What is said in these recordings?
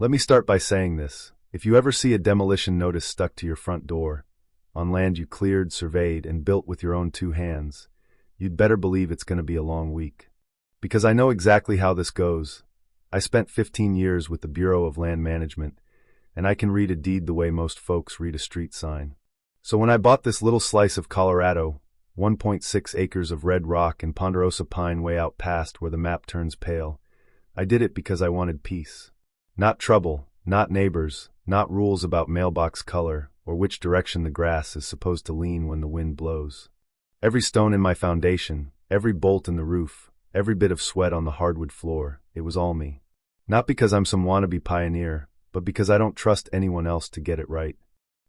Let me start by saying this. If you ever see a demolition notice stuck to your front door, on land you cleared, surveyed, and built with your own 2 hands, you'd better believe it's going to be a long week. Because I know exactly how this goes. I spent 15 years with the Bureau of Land Management, and I can read a deed the way most folks read a street sign. So when I bought this little slice of Colorado, 1.6 acres of red rock and ponderosa pine way out past where the map turns pale, I did it because I wanted peace. Not trouble, not neighbors, not rules about mailbox color or which direction the grass is supposed to lean when the wind blows. Every stone in my foundation, every bolt in the roof, every bit of sweat on the hardwood floor, it was all me. Not because I'm some wannabe pioneer, but because I don't trust anyone else to get it right.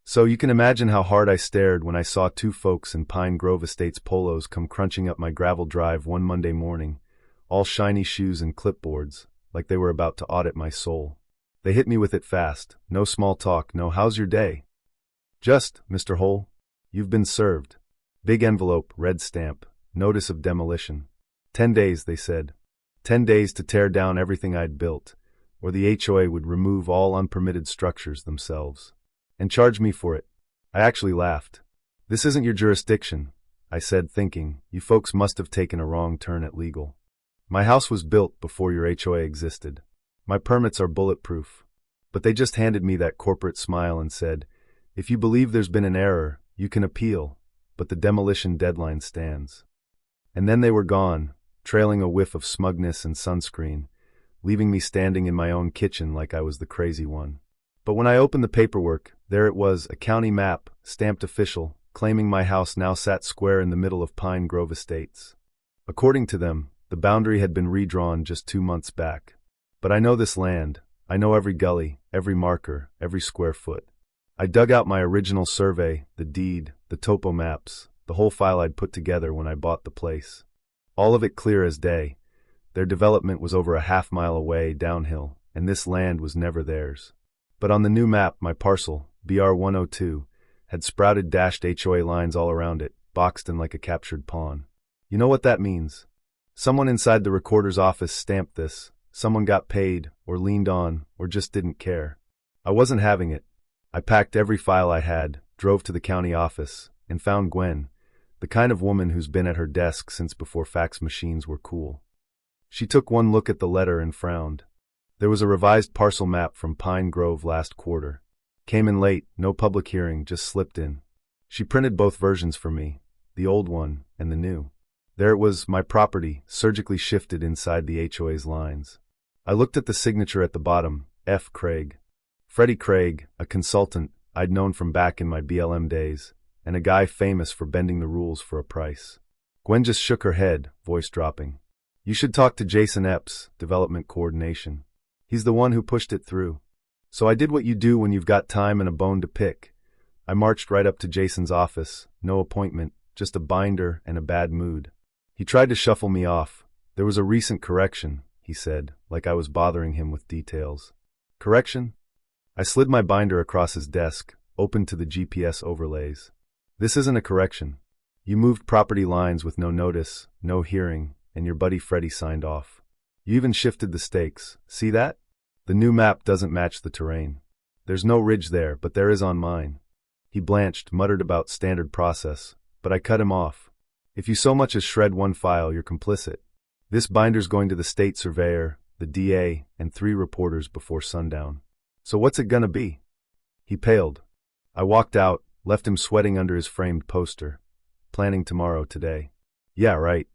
So you can imagine how hard I stared when I saw 2 folks in Pine Grove Estates polos come crunching up my gravel drive one Monday morning, all shiny shoes and clipboards, like they were about to audit my soul. They hit me with it fast. No small talk, no "how's your day?" Just, "Mr. Hole, you've been served." Big envelope, red stamp, notice of demolition. 10 days, they said. 10 days to tear down everything I'd built, or the HOA would remove all unpermitted structures themselves. And charge me for it. I actually laughed. "This isn't your jurisdiction," I said, thinking, you folks must have taken a wrong turn at legal. My house was built before your HOA existed. My permits are bulletproof. But they just handed me that corporate smile and said, "If you believe there's been an error, you can appeal, but the demolition deadline stands." And then they were gone, trailing a whiff of smugness and sunscreen, leaving me standing in my own kitchen like I was the crazy one. But when I opened the paperwork, there it was, a county map, stamped official, claiming my house now sat square in the middle of Pine Grove Estates. According to them, the boundary had been redrawn just 2 months back. But I know this land. I know every gully, every marker, every square foot. I dug out my original survey, the deed, the topo maps, the whole file I'd put together when I bought the place. All of it clear as day. Their development was over a half-mile away downhill, and this land was never theirs. But on the new map, my parcel, BR 102, had sprouted dashed HOA lines all around it, boxed in like a captured pawn. You know what that means? Someone inside the recorder's office stamped this. Someone got paid, or leaned on, or just didn't care. I wasn't having it. I packed every file I had, drove to the county office, and found Gwen, the kind of woman who's been at her desk since before fax machines were cool. She took one look at the letter and frowned. There was a revised parcel map from Pine Grove last quarter. Came in late, no public hearing, just slipped in. She printed both versions for me, the old one and the new. There it was, my property, surgically shifted inside the HOA's lines. I looked at the signature at the bottom, F. Craig. Freddie Craig, a consultant I'd known from back in my BLM days, and a guy famous for bending the rules for a price. Gwen just shook her head, voice dropping. "You should talk to Jason Epps, Development Coordination. He's the one who pushed it through." So I did what you do when you've got time and a bone to pick. I marched right up to Jason's office, no appointment, just a binder and a bad mood. He tried to shuffle me off. "There was a recent correction," he said, like I was bothering him with details. "Correction?" I slid my binder across his desk, open to the GPS overlays. "This isn't a correction. You moved property lines with no notice, no hearing, and your buddy Freddie signed off. You even shifted the stakes. See that? The new map doesn't match the terrain. There's no ridge there, but there is on mine." He blanched, muttered about standard process, but I cut him off. "If you so much as shred one file, you're complicit. This binder's going to the state surveyor, the DA, and 3 reporters before sundown. So what's it gonna be?" He paled. I walked out, left him sweating under his framed poster. Planning tomorrow today. Yeah, right.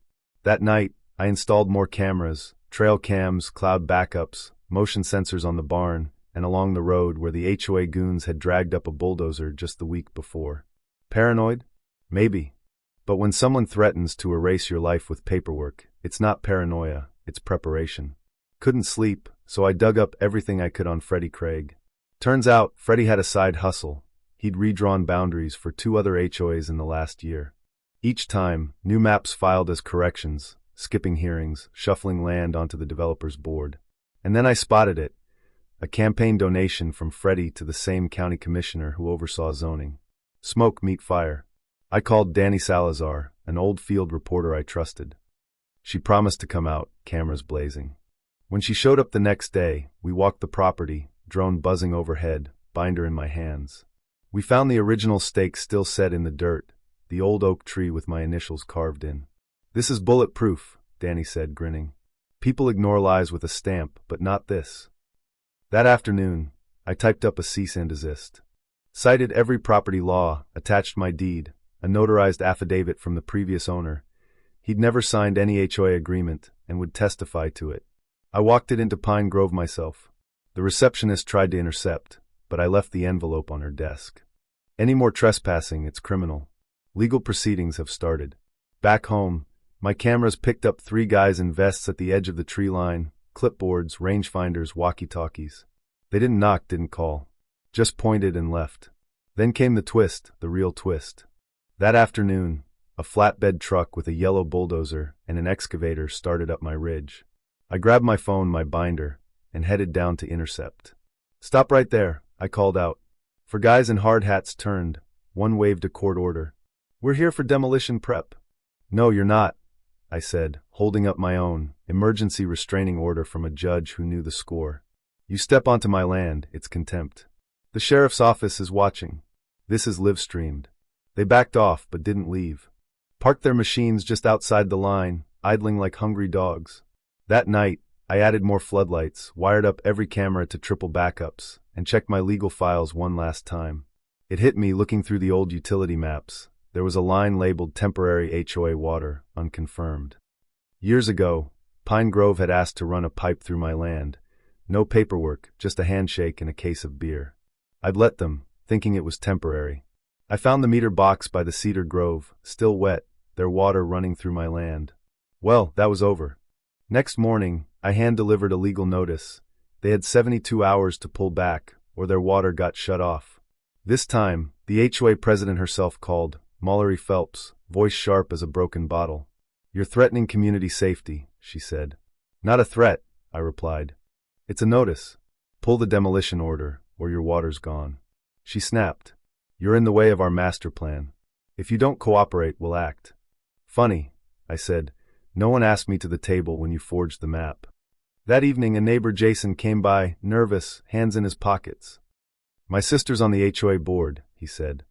That night, I installed more cameras, trail cams, cloud backups, motion sensors on the barn, and along the road where the HOA goons had dragged up a bulldozer just the week before. Paranoid? Maybe. But when someone threatens to erase your life with paperwork, it's not paranoia, it's preparation. Couldn't sleep, so I dug up everything I could on Freddie Craig. Turns out, Freddie had a side hustle. He'd redrawn boundaries for 2 other HOAs in the last year. Each time, new maps filed as corrections, skipping hearings, shuffling land onto the developer's board. And then I spotted it. A campaign donation from Freddie to the same county commissioner who oversaw zoning. Smoke meet fire. I called Danny Salazar, an old field reporter I trusted. She promised to come out, cameras blazing. When she showed up the next day, we walked the property, drone buzzing overhead, binder in my hands. We found the original stake still set in the dirt, the old oak tree with my initials carved in. "This is bulletproof," Danny said, grinning. "People ignore lies with a stamp, but not this." That afternoon, I typed up a cease and desist. Cited every property law, attached my deed, a notarized affidavit from the previous owner. He'd never signed any HOA agreement and would testify to it. I walked it into Pine Grove myself. The receptionist tried to intercept, but I left the envelope on her desk. Any more trespassing, it's criminal. Legal proceedings have started. Back home, my cameras picked up 3 guys in vests at the edge of the tree line, clipboards, rangefinders, walkie-talkies. They didn't knock, didn't call. Just pointed and left. Then came the twist, the real twist. That afternoon, a flatbed truck with a yellow bulldozer and an excavator started up my ridge. I grabbed my phone, my binder, and headed down to intercept. "Stop right there," I called out. 4 guys in hard hats turned. One waved a court order. "We're here for demolition prep." "No, you're not," I said, holding up my own emergency restraining order from a judge who knew the score. "You step onto my land, it's contempt. The sheriff's office is watching. This is live streamed." They backed off but didn't leave. Parked their machines just outside the line, idling like hungry dogs. That night, I added more floodlights, wired up every camera to triple backups, and checked my legal files one last time. It hit me looking through the old utility maps. There was a line labeled Temporary HOA Water, unconfirmed. Years ago, Pine Grove had asked to run a pipe through my land. No paperwork, just a handshake and a case of beer. I'd let them, thinking it was temporary. I found the meter box by the cedar grove, still wet, their water running through my land. Well, that was over. Next morning, I hand-delivered a legal notice. They had 72 hours to pull back, or their water got shut off. This time, the HOA president herself called, Mallory Phelps, voice sharp as a broken bottle. "You're threatening community safety," she said. "Not a threat," I replied. "It's a notice. Pull the demolition order, or your water's gone." She snapped. "You're in the way of our master plan. If you don't cooperate, we'll act." "Funny," I said. "No one asked me to the table when you forged the map." That evening, a neighbor, Jason, came by, nervous, hands in his pockets. "My sister's on the HOA board," he said.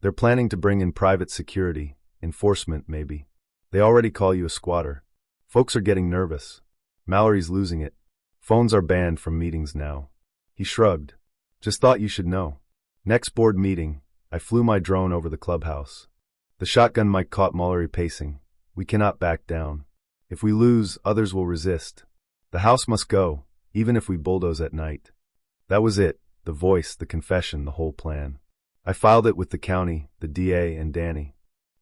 "They're planning to bring in private security, enforcement maybe. They already call you a squatter. Folks are getting nervous. Mallory's losing it. Phones are banned from meetings now." He shrugged. "Just thought you should know." Next board meeting, I flew my drone over the clubhouse. The shotgun mic caught Mallory pacing. "We cannot back down. If we lose, others will resist. The house must go, even if we bulldoze at night." That was it, the voice, the confession, the whole plan. I filed it with the county, the DA, and Danny.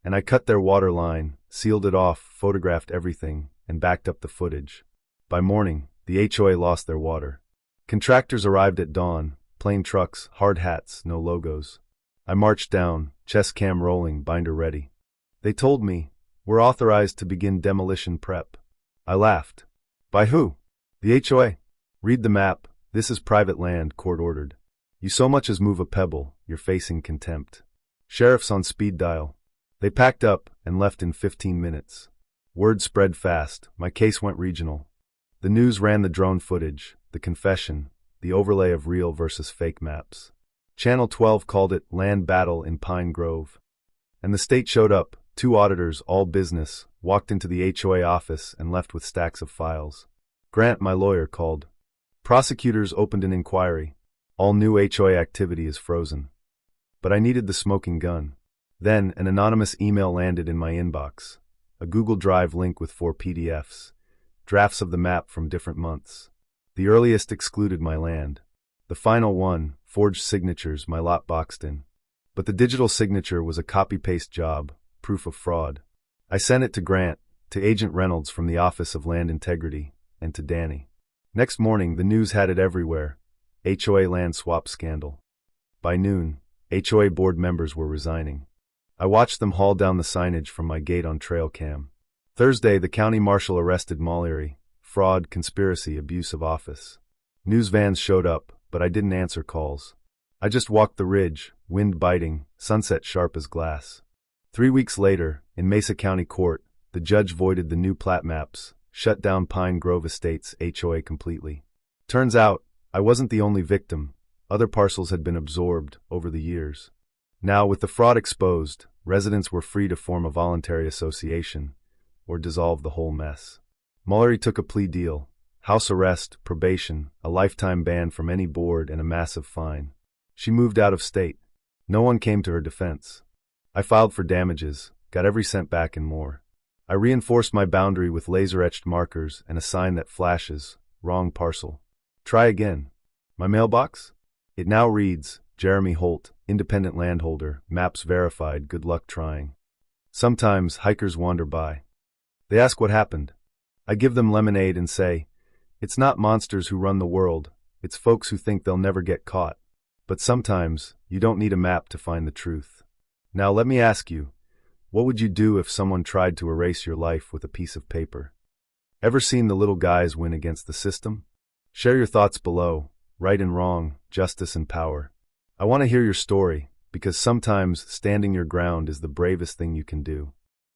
And I cut their water line, sealed it off, photographed everything, and backed up the footage. By morning, the HOA lost their water. Contractors arrived at dawn, plain trucks, hard hats, no logos. I marched down, chest cam rolling, binder ready. They told me, "We're authorized to begin demolition prep." I laughed. "By who?" "The HOA. Read the map. This is private land," court ordered. "You so much as move a pebble, you're facing contempt." Sheriff's on speed dial. They packed up and left in 15 minutes. Word spread fast. My case went regional. The news ran the drone footage, the confession, the overlay of real versus fake maps. Channel 12 called it Land Battle in Pine Grove. And the state showed up, 2 auditors, all business, walked into the HOA office and left with stacks of files. Grant, my lawyer, called. Prosecutors opened an inquiry. All new HOA activity is frozen. But I needed the smoking gun. Then, an anonymous email landed in my inbox. A Google Drive link with 4 PDFs. Drafts of the map from different months. The earliest excluded my land. The final one, forged signatures, my lot boxed in. But the digital signature was a copy-paste job, proof of fraud. I sent it to Grant, to Agent Reynolds from the Office of Land Integrity, and to Danny. Next morning, the news had it everywhere. HOA land swap scandal. By noon, HOA board members were resigning. I watched them haul down the signage from my gate on trail cam. Thursday, the county marshal arrested Mallory. Fraud, conspiracy, abuse of office. News vans showed up, but I didn't answer calls. I just walked the ridge, wind biting, sunset sharp as glass. 3 weeks later, in Mesa County Court, the judge voided the new plat maps, shut down Pine Grove Estates HOA completely. Turns out, I wasn't the only victim. Other parcels had been absorbed over the years. Now, with the fraud exposed, residents were free to form a voluntary association or dissolve the whole mess. Mallory took a plea deal: house arrest, probation, a lifetime ban from any board, and a massive fine. She moved out of state. No one came to her defense. I filed for damages, got every cent back and more. I reinforced my boundary with laser-etched markers and a sign that flashes, wrong parcel. Try again. My mailbox? It now reads, Jeremy Holt, independent landholder, maps verified, good luck trying. Sometimes hikers wander by. They ask what happened. I give them lemonade and say, it's not monsters who run the world, it's folks who think they'll never get caught. But sometimes, you don't need a map to find the truth. Now let me ask you, what would you do if someone tried to erase your life with a piece of paper? Ever seen the little guys win against the system? Share your thoughts below, right and wrong, justice and power. I want to hear your story, because sometimes standing your ground is the bravest thing you can do.